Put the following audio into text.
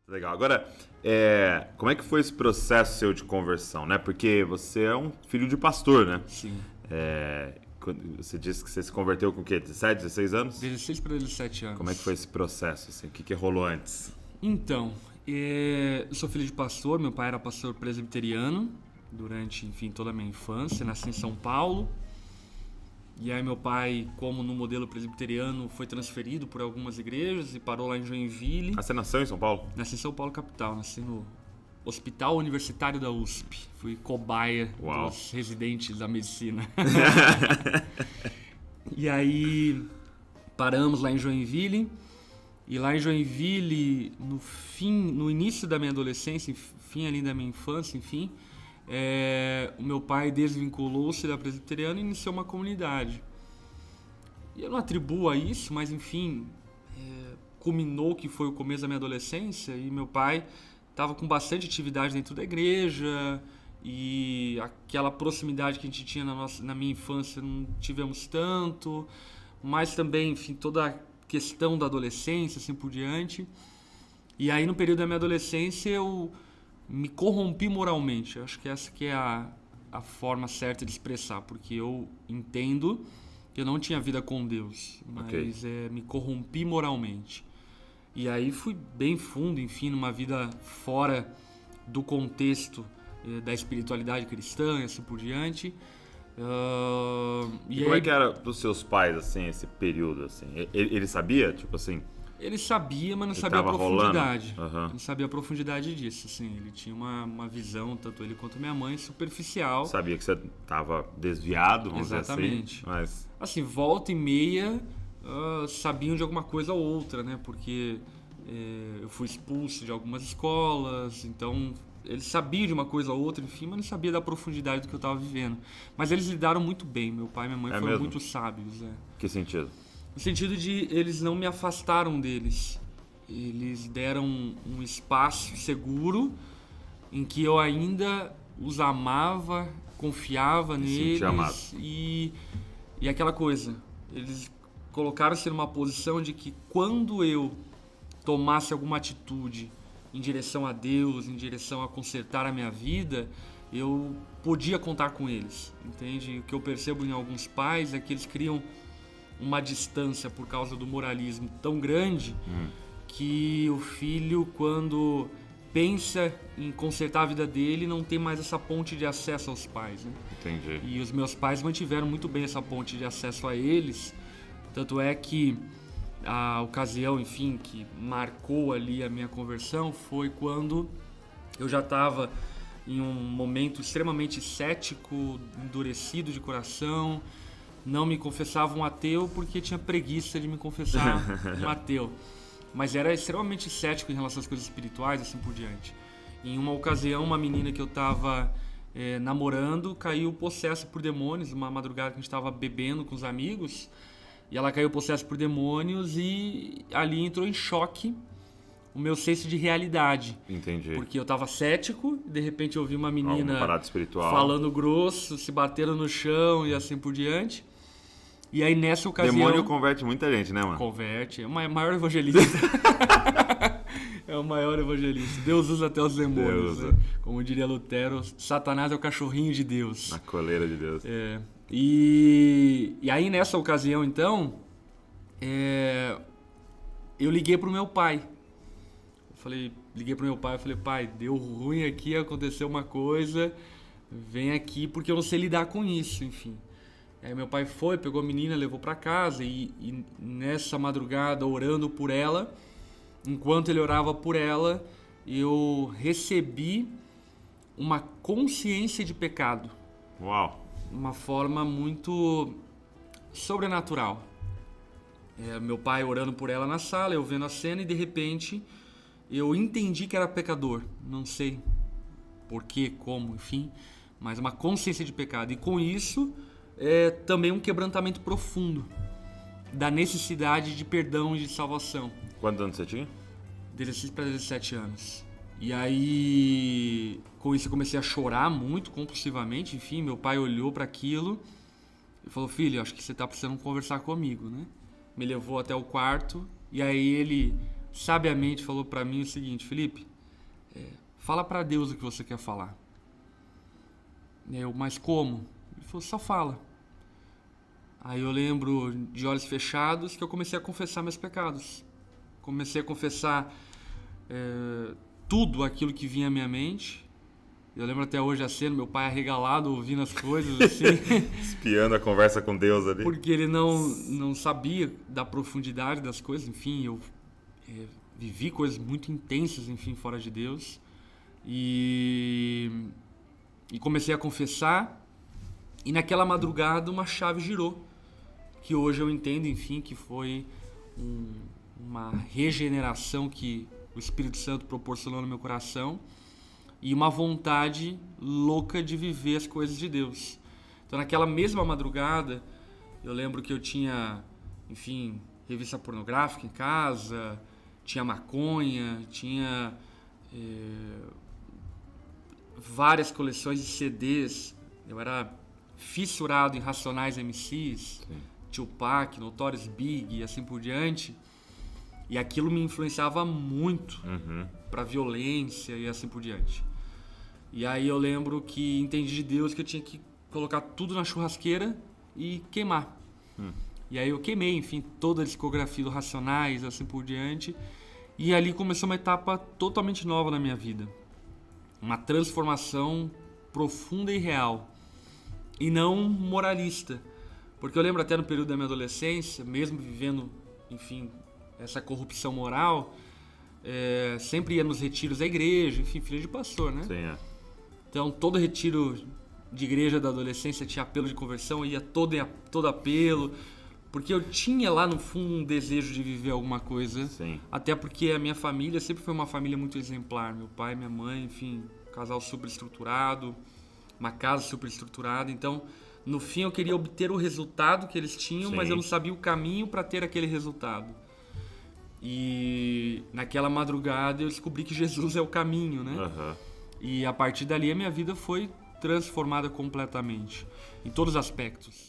Legal. Agora, como é que foi esse processo seu de conversão, né? Porque você é um filho de pastor, né? Sim. Você disse que você se converteu com o quê? 17, 16 anos? 16 para 17 anos. Como é que foi esse processo? Assim? O que rolou antes? Então, eu sou filho de pastor, meu pai era pastor presbiteriano durante, enfim, toda a minha infância, nasci em São Paulo. E aí meu pai, como no modelo presbiteriano, foi transferido por algumas igrejas e parou lá em Joinville. Ah, você nasceu em São Paulo? Nasci em São Paulo, capital. Nasci no Hospital Universitário da USP. Fui cobaia dos residentes da medicina. E aí paramos lá em Joinville. E lá em Joinville, no início da minha adolescência, fim ali da minha infância, enfim, o meu pai desvinculou-se da presbiteriana e iniciou uma comunidade. E eu não atribuo a isso, mas enfim, culminou que foi o começo da minha adolescência e meu pai estava com bastante atividade dentro da igreja e aquela proximidade que a gente tinha na minha infância não tivemos tanto, mas também, enfim, toda a questão da adolescência, assim por diante. E aí no período da minha adolescência eu me corrompi moralmente. Acho que essa que é a forma certa de expressar, porque eu entendo que eu não tinha vida com Deus, mas me corrompi moralmente. E aí fui bem fundo, enfim, numa vida fora do contexto da espiritualidade cristã e assim por diante. E como é que era para os seus pais, assim, esse período, assim? Ele sabia, tipo assim... Ele sabia, mas não sabia a profundidade. Uhum. Não sabia a profundidade disso, assim. Ele tinha uma visão, tanto ele quanto minha mãe, superficial. Sabia que você estava desviado, vamos Exatamente. dizer assim. Mas... assim, volta e meia, sabiam de alguma coisa ou outra, né? Porque eu fui expulso de algumas escolas, então eles sabiam de uma coisa ou outra, enfim, mas não sabia da profundidade do que eu estava vivendo. Mas eles lidaram muito bem. Meu pai e minha mãe foram mesmo? muito sábios. Que sentido? No sentido de eles não me afastaram deles. Eles deram um espaço seguro em que eu ainda os amava, confiava neles e aquela coisa. Eles colocaram-se numa posição de que quando eu tomasse alguma atitude em direção a Deus, em direção a consertar a minha vida, eu podia contar com eles, entende? O que eu percebo em alguns pais é que eles criam uma distância por causa do moralismo tão grande que o filho, quando pensa em consertar a vida dele, não tem mais essa ponte de acesso aos pais, né? Entendi. E os meus pais mantiveram muito bem essa ponte de acesso a eles, tanto é que a ocasião, enfim, que marcou ali a minha conversão foi quando eu já estava em um momento extremamente cético, endurecido de coração. Não me confessava um ateu porque tinha preguiça de me confessar um ateu. Mas era extremamente cético em relação às coisas espirituais, assim por diante. Em uma ocasião, uma menina que eu estava namorando caiu possessa por demônios. Uma madrugada que a gente estava bebendo com os amigos. E ela caiu possessa por demônios e ali entrou em choque o meu senso de realidade. Entendi. Porque eu estava cético, de repente eu ouvi uma menina falando grosso, se batendo no chão e assim por diante. E aí nessa ocasião... Demônio converte muita gente, né, mano? Converte. É o maior evangelista. É o maior evangelista. Deus usa até os demônios. Né? Como diria Lutero, Satanás é o cachorrinho de Deus. Na coleira de Deus. E aí nessa ocasião, então, eu liguei pro meu pai. Liguei pro meu pai e falei, pai, deu ruim aqui, aconteceu uma coisa, vem aqui porque eu não sei lidar com isso, enfim. Aí meu pai foi, pegou a menina, levou pra casa e nessa madrugada, orando por ela, enquanto ele orava por ela, eu recebi uma consciência de pecado. Uau! Uma forma muito sobrenatural. Meu pai orando por ela na sala, eu vendo a cena e de repente eu entendi que era pecador. Não sei porquê, como, enfim, mas uma consciência de pecado. E com isso, também um quebrantamento profundo da necessidade de perdão e de salvação. Quantos anos você tinha? 16 para 17 anos. E aí, com isso eu comecei a chorar muito compulsivamente. Enfim, meu pai olhou para aquilo e falou, filho, acho que você tá precisando conversar comigo, né? Me levou até o quarto e aí ele sabiamente falou para mim o seguinte: Felipe, fala para Deus o que você quer falar. Mas como? Ele falou: só fala. Aí eu lembro, de olhos fechados, que eu comecei a confessar meus pecados. Comecei a confessar tudo aquilo que vinha à minha mente. Eu lembro até hoje a cena, meu pai arregalado, ouvindo as coisas, assim. Espiando a conversa com Deus ali. Porque ele não sabia da profundidade das coisas. Enfim, eu vivi coisas muito intensas, enfim, fora de Deus. E comecei a confessar. E naquela madrugada uma chave girou. Que hoje eu entendo, enfim, que foi uma regeneração que o Espírito Santo proporcionou no meu coração. E uma vontade louca de viver as coisas de Deus. Então, naquela mesma madrugada, eu lembro que eu tinha, enfim, revista pornográfica em casa, tinha maconha, tinha várias coleções de CDs. Eu era fissurado em Racionais MCs, sim, Tupac, Notorious Big e assim por diante. E aquilo me influenciava muito para violência e assim por diante. E aí eu lembro que entendi de Deus que eu tinha que colocar tudo na churrasqueira e queimar. E aí eu queimei, enfim, toda a discografia do Racionais, assim por diante. E ali começou uma etapa totalmente nova na minha vida. Uma transformação profunda e real. E não moralista. Porque eu lembro até no período da minha adolescência, mesmo vivendo, enfim, essa corrupção moral, sempre ia nos retiros da igreja, enfim, filho de pastor, né? Sim, Então, todo retiro de igreja da adolescência tinha apelo de conversão, ia todo apelo, porque eu tinha lá no fundo um desejo de viver alguma coisa. Sim. Até porque a minha família sempre foi uma família muito exemplar. Meu pai, minha mãe, enfim, um casal super estruturado, uma casa super estruturada. Então, no fim, eu queria obter o resultado que eles tinham, sim, mas eu não sabia o caminho para ter aquele resultado. E naquela madrugada eu descobri que Jesus é o caminho, né? E a partir dali a minha vida foi transformada completamente, em todos os aspectos.